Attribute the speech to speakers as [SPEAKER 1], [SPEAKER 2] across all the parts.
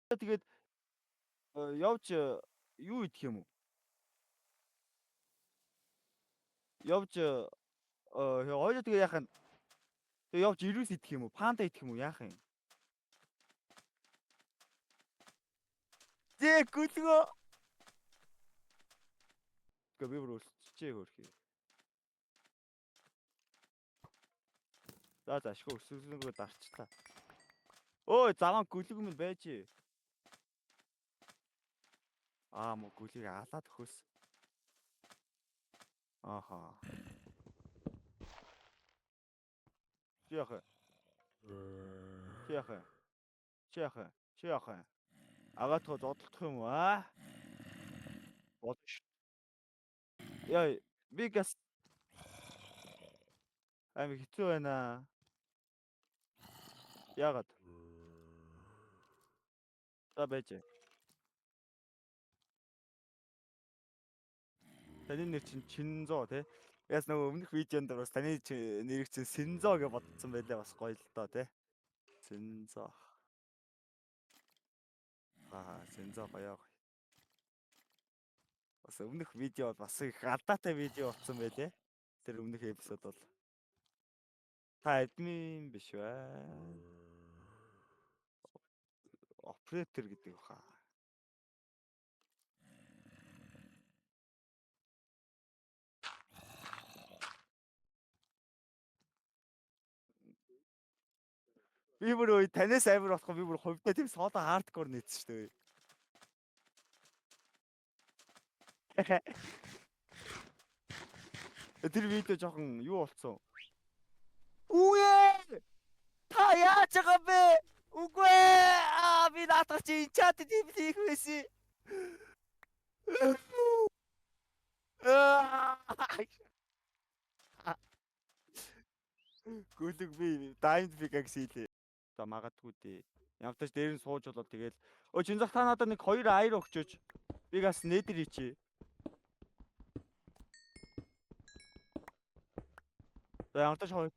[SPEAKER 1] Тэгээд явж юу идэх юм уу? Явж хоёроо тэгээ яах юм? Тэгээ явж ирүүс идэх юм уу? Панда идэх юм уу? Яах юм? Зэ гүлгөө. Гэ би бүр өсчихээ хөрхий. За ашгүй өсвөлгөө дарчлаа. Ой, заван гүлэг минь байж. Мө гүлийг алаад өгөөс. Ааха. Яах вэ? Яах вэ? Агаатгаа зодтолдох юм уу аа? Бодож. Яа, би газ хэцүү байна. Яагаад? За байж. Таны нэр чинь Чинзо тий? Яс нөгөө өмнөх видеонд бас таны нэрийг чинь Синзо гэж бодсон байлаа бас гоё л доо тий. Синзо. Синзо гоё. Бас өмнөх видео бас их алдаатай видео болсон байлээ. Тэр өмнөх эпизод бол та админ биш байна. Оператор гэдэг баха. Би бүр танаас амар болох би бүр хувьдаа тийм содо хардкор нээсэн шүү дээ. Тэр видео жоохон юу болцсон? Үе! Та яаж байгаа бэ? Үгүй ээ! Би наадах чи чат тийм хийх байсан. Гүлэг би дайнд пикакс хийлээ. За магадгүй дээ. Ямтаж дээр нь сууж болоо тэгэл. Чинзах та надад нэг 2 аяр өгчөөч. Би гас нээдэр ичээ. За ямтаж хоёр.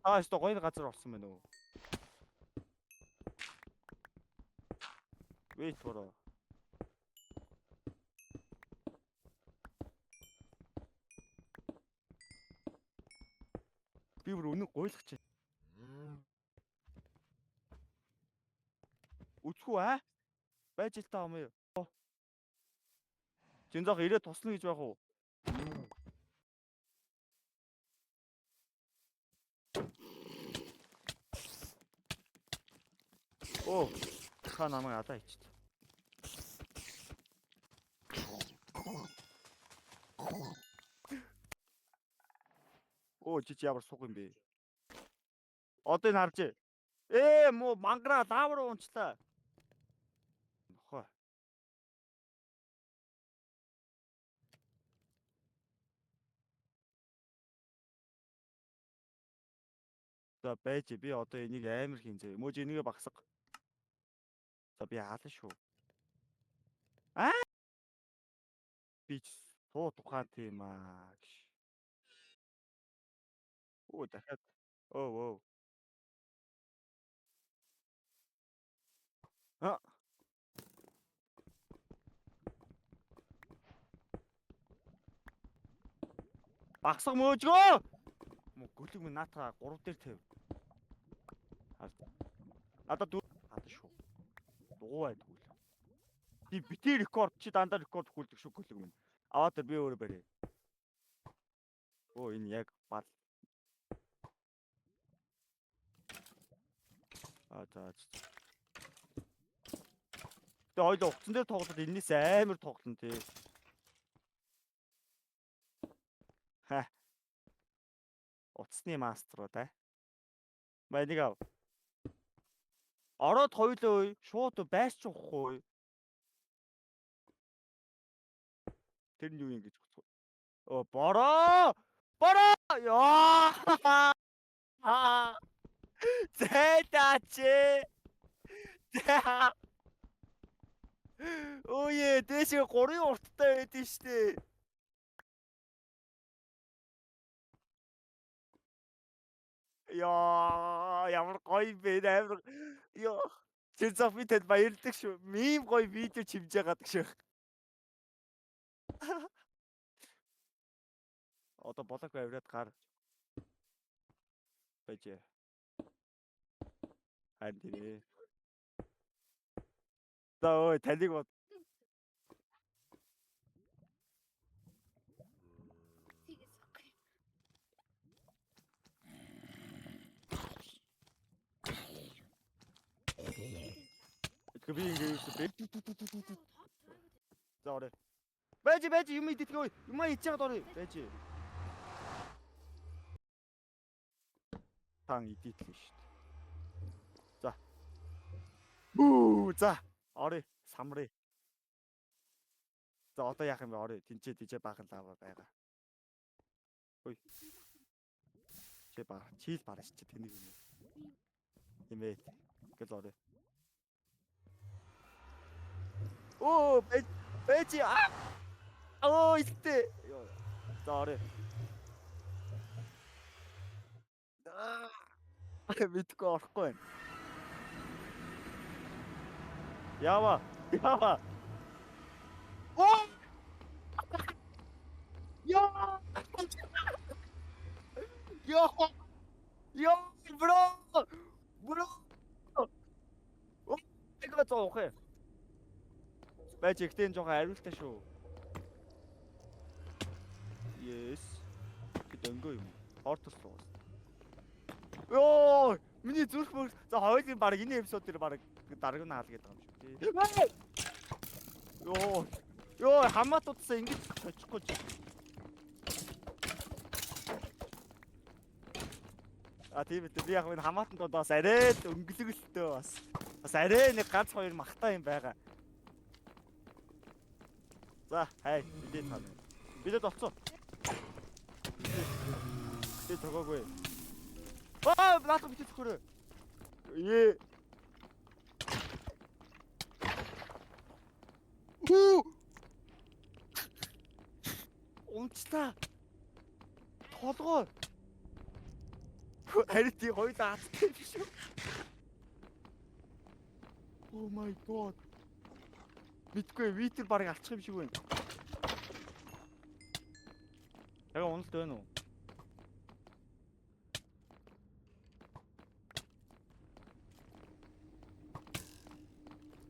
[SPEAKER 1] Өстө гоё газар орсон байна уу? Wait for. Би бүр өнөг гойлох чинь. Үцхүү аа? Байж л таа юм юу? Чинзах ирээ туслана гэж байх уу? Та намайг алаа ичт. Жиж ямар суг юм бэ? Одоо энэ харж. Муу мангара лавар уунчлаа. Нохоо. За байж би одоо энийг амар хийнзээ. Мөөж энийгээ багсаг. За би хаална шүү. Би суу тухайн тийм гэж. Дахиад. Багсаг мөөжгөө. Мө гүлэг минь наатаа 3 дээр тавь. Надад хаална шүү. Дугуй байдгүй л. Би битээ рекорд чи дандаа рекорд хүлдэг шүү гүлэг минь. Аваад би өөрөө барья. Энэ яг бал. За. Тэ ойлоо уцсан дээр тоглоод энэс амар тоглоно тий. Уцсны маструу да. Энийг ав. Ороод хоёлоо шууд байсч уухгүй. Тэр нь юу юм гэж бодсон. Бороо! Яа! Зэтаач. Дээшээ 3 урттай байдэн штэ. Яа, Ямар гоё бэ амар. Йоо. Чинзах би тэд баярлдаг шүү. Мим гоё видео чимжээ гадаг шүү. Одоо болог авираад гар байж. Харин тийм. За ой таныг бод. Би ингэ юусэн бэ? За орой. Байж юм идэх. Юм идэж байгаа дорой. Байж. Тан идэтлээ шүү дээ. За. Бүү за. Орой самрыг. За одоо яах юм бэ? Орой тэнцээ баахан лава байгаа. Ой. Чи баа. Чийл бараш чи тэнийг юм. Имээ. Гэл орой. Оо байж. Оо ихтэй. За орой. Мэдгүй орохгүй байна. Яава. Оо! Яа! Йоо, бро. Оо, эгаа зоох ээ. Байж ихтэй жоохон хариултаа шүү. Yes. Дөнгөө юм. Хортос руу. Йоо, миний зүрх мөр. За хоёулын баг энэ эпизод дээр баг дараг нь хаал гэдэг юм шүү дээ. Йоо, хамаатуудсаа ингэж точихгүй ч. Тийм үү. Би яг энэ хамаатан доос арай өнгөлөглөлтөө бас. Бас арай нэг ганц хоёр махтай юм байгаа. За, хай, бидээ тань. Бидээ олцоо. Би тогоогүй. Наатах битээ төхөрөө. Ээ. Унцлаа. Толгой. Харин тий хоёул аацтай биш үү? Oh my god. Мэдгүй витер барыг алчих юм шиг байна. Яга уналт байна уу?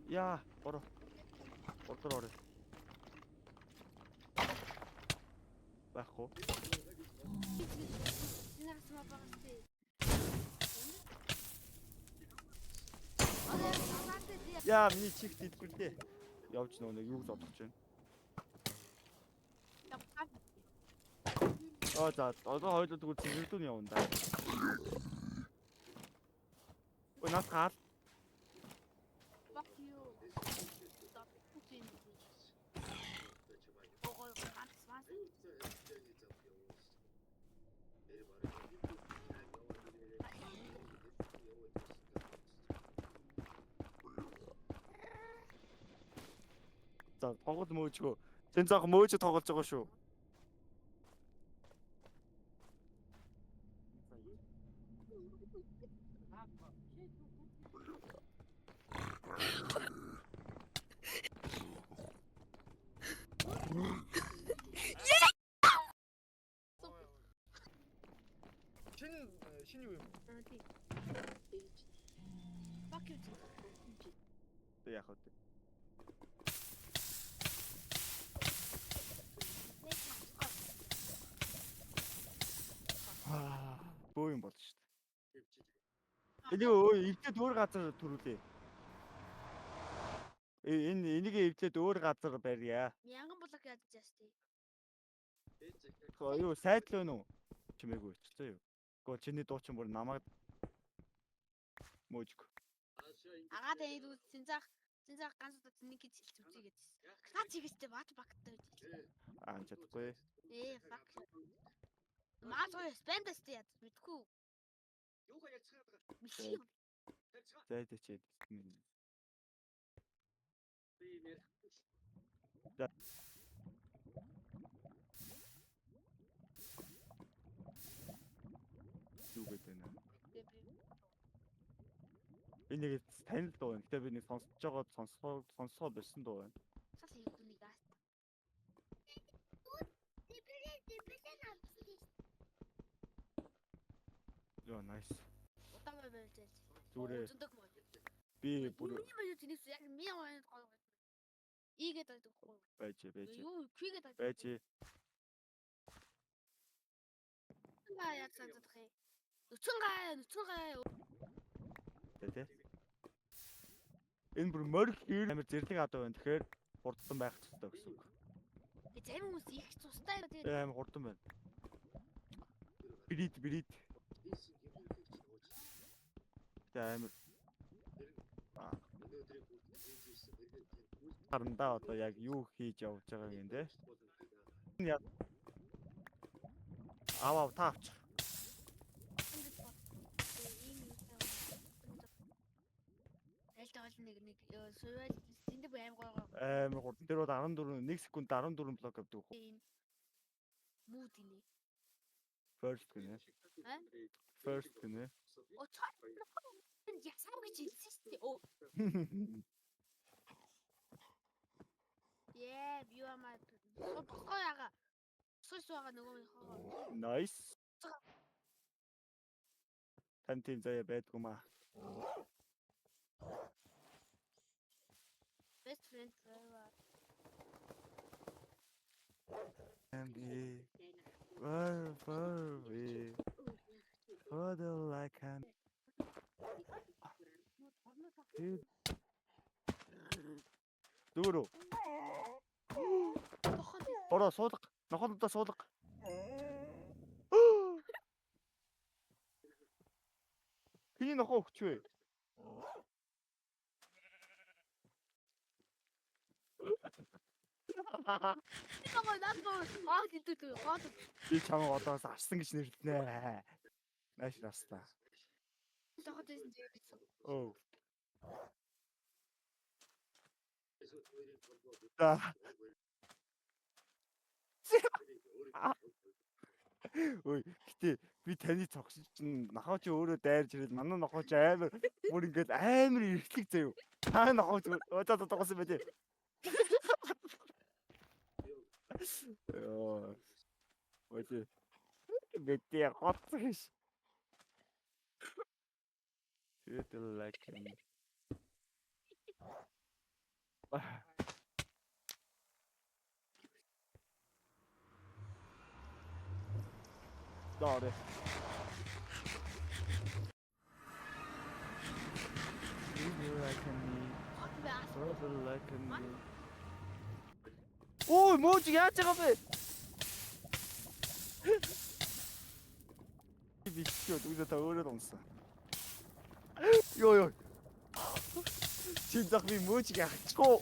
[SPEAKER 1] Яа, ороо. Ороо. Байхгүй. Яа, миний чигт идэггүй дээ. Явж нөгөө юу зодож байна. За, одоо хоёул тэгвэл цэвэрлдүүн явна да. Ой, нас гал.
[SPEAKER 2] Fuck you. Stop pushing me. Oh,
[SPEAKER 1] За, тоглол мөөжгөө. Тэн заах мөөжө тоглож байгаа шүү. Шиний юу юм?
[SPEAKER 2] Fuck you.
[SPEAKER 1] Яг хөө. Бөө юм болж шүү дээ. Энийг эвдээд өөр газар төрүүлээ. Энийг эвдээд өөр газар барья.
[SPEAKER 2] Мянган блок яаж яасти?
[SPEAKER 1] Юу сайдл вэ нү? Чимээгүй ч зөө юу. Гоо чиний дуучин бүр намайг мөөжг.
[SPEAKER 2] Агаад энэ цэнзах ганц удаа цэнийг гэж хэлж үзье гэдсэн. Наа чигэстэй бат багттай байж.
[SPEAKER 1] Чадахгүй.
[SPEAKER 2] Fuck. Маа сой спендэстэй яд мэдгүй. Юугаа яцгаад байгаа.
[SPEAKER 1] Зайд чийд. Юу гэдэг вэ? Энэ нэг танил дуу байна. Гэтэ би нэг сонсож байгаа сонсоо байсан дуу байна.
[SPEAKER 2] Сал юуны газ.
[SPEAKER 1] Йоо, nice.
[SPEAKER 2] Утаа байж.
[SPEAKER 1] Зүрээ
[SPEAKER 2] Зөндөг мөн.
[SPEAKER 1] би бүр
[SPEAKER 2] Миний маяг зинээс яг мяа гоё. Игээд байдаг гоё.
[SPEAKER 1] байж.
[SPEAKER 2] Юу квигээд байдаг.
[SPEAKER 1] Байж.
[SPEAKER 2] Яа цаадах юм. Нүцгэн гай.
[SPEAKER 1] Тэ. Энэ бүр морь хэр амар зэрлэг адуу байна. Тэгэхээр хурдан байх хэрэгтэй гэсэн үг.
[SPEAKER 2] Зарим хүмүүс их цустай байдаг.
[SPEAKER 1] Амар хурдан байна. Брид. Тэ амар. Харандаа одоо яг юу хийж явж байгааг юм те. Аваа таач.
[SPEAKER 2] Айлтаа нэг суйвал тэнд бай аим гоё.
[SPEAKER 1] Амар хурдан. Тэр бол 14 1 секунд 14 блок авдаг хөө.
[SPEAKER 2] Мууд инээ.
[SPEAKER 1] First гинэ. First гинэ.
[SPEAKER 2] О цаа. Ясаа гэж хэлсэн шүү дээ. Оо. Yeah, you are my. Согояга. Сойсоога нөгөө хоо.
[SPEAKER 1] Nice. Тань тийм заяа байдгүй маа.
[SPEAKER 2] Best friend forever.
[SPEAKER 1] And we far away. Father like an Дүүрөө. Бороо суулга. Нохоодоо суулга. Хиний нохоо өгч вэ?
[SPEAKER 2] Нөгөө надад хаад идэв хаад.
[SPEAKER 1] Би чамайг одоос арсан гэж нэрлэнэ. Нааш раста.
[SPEAKER 2] Тоход байсан гэсэн.
[SPEAKER 1] Оо. Да. Ой, гэтээ би таны цогч чинь нохоо чи өөрөө дайрж ирээд манай нохоо чи амар бүр ингээд амар эрхлэг заяа. Та нохоо өдөө тогсон байх. Йоо. Өдөө. Бэтээ хоцгош. Фитл лайк. Sorry. Ой, мууч яаж байгаа бэ? Би ч үгүй та өөрөө унсан. Йоо. Чи зах би мууч яачгүй.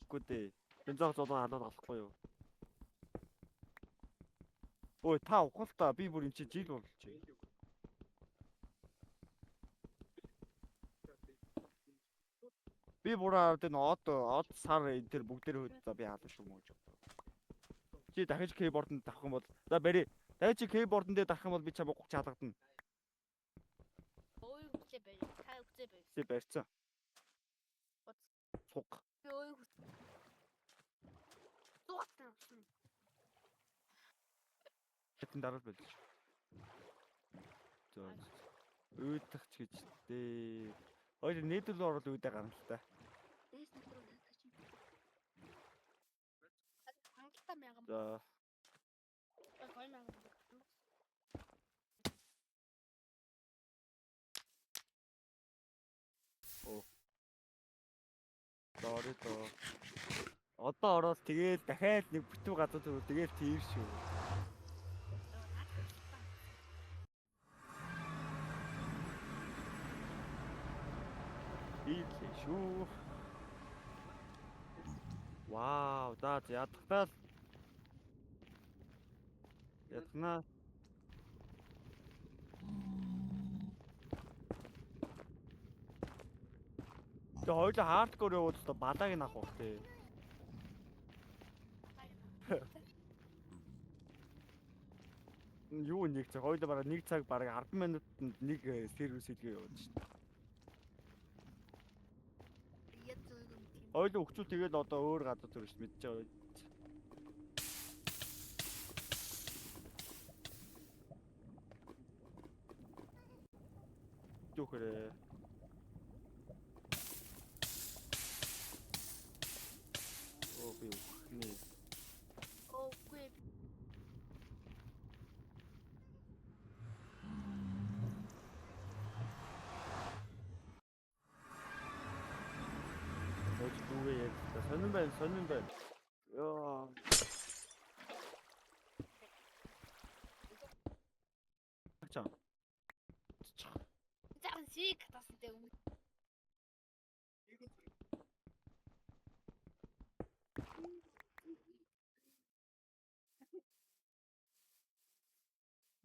[SPEAKER 1] Гүдээ. Бензог зодоо халаад болохгүй юу? Ой, та ухал та би бүр эн чи жил болчих. Би бураа энэ од сар энэ төр бүгдээр хөөд за би халах шүү мөн. Чи дахиж кейбордонд тавих юм бол за барь. Дахиж чи кейбордон дээр тавих юм бол би чамайг гуч хаалгадана.
[SPEAKER 2] Ой хүчээ бай. Та хүчээ бай.
[SPEAKER 1] Чи барьцаа. Цуг.
[SPEAKER 2] Ой хүчээ. Туутаа.
[SPEAKER 1] Хэтэн дараа л байлж. За. Үүдэх ч гэж дээ. Ой нийтлэл орол үүдэ гарна л та. За. Оо. Sorry тоо. Одоо ороод тэгээд дахиад нэг бүтэн газар төрөө тэгээд тийм шүү. Ийхээ шүү. Вау, за ядахтаа ятна. Тэгээ хоёул хардкор явуул та балааг нь авах тий. Юу нэг цаг хоёул бараг 1 цаг бараг 10 минутанд нэг сервис хийлгээ явуулж шин.
[SPEAKER 2] Яг зөв юм тийм.
[SPEAKER 1] Хоёул өгчүүл тэгээд одоо өөр гадаа төрөж мэдчихэж байгаа. Түүхэрээ. Оо би үхнэ.
[SPEAKER 2] Окей.
[SPEAKER 1] Өөч дүүгээ яг сонирн байна. Яа. Ачаа.
[SPEAKER 2] За сик тастай юм.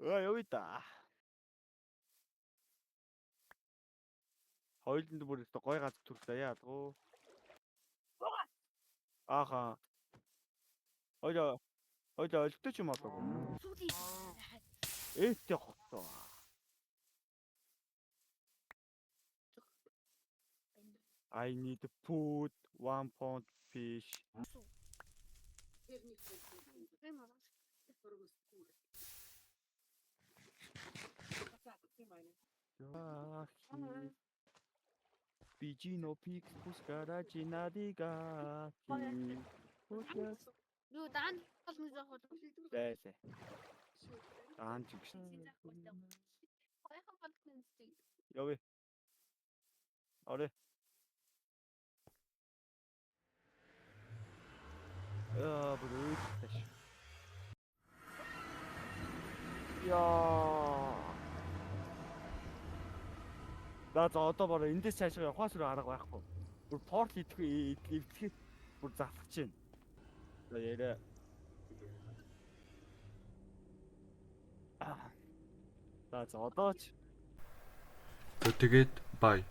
[SPEAKER 1] Явъя да. Хоёуланд бүр өстө гой газар түрлээ яалгуу. Ааха. Хоёул олигтой ч юм болов.
[SPEAKER 2] Сүүли.
[SPEAKER 1] Ээтэй хоттоо. I need food, 1 pound fish. Пичино пикс пускарачи надига.
[SPEAKER 2] Юу даан бол нэг зах бол.
[SPEAKER 1] Бэсэ. Даан ч гэж.
[SPEAKER 2] Хаяхан болтны зүг.
[SPEAKER 1] Явъя. Орой. Брүүд тааш. Яа. За одоо бараа эндээс цааш явахаас өөр арга байхгүй. Бүр порт идэхэд бүр залхаж байна. За яриа. За одоо ч
[SPEAKER 3] Тэгээд бай.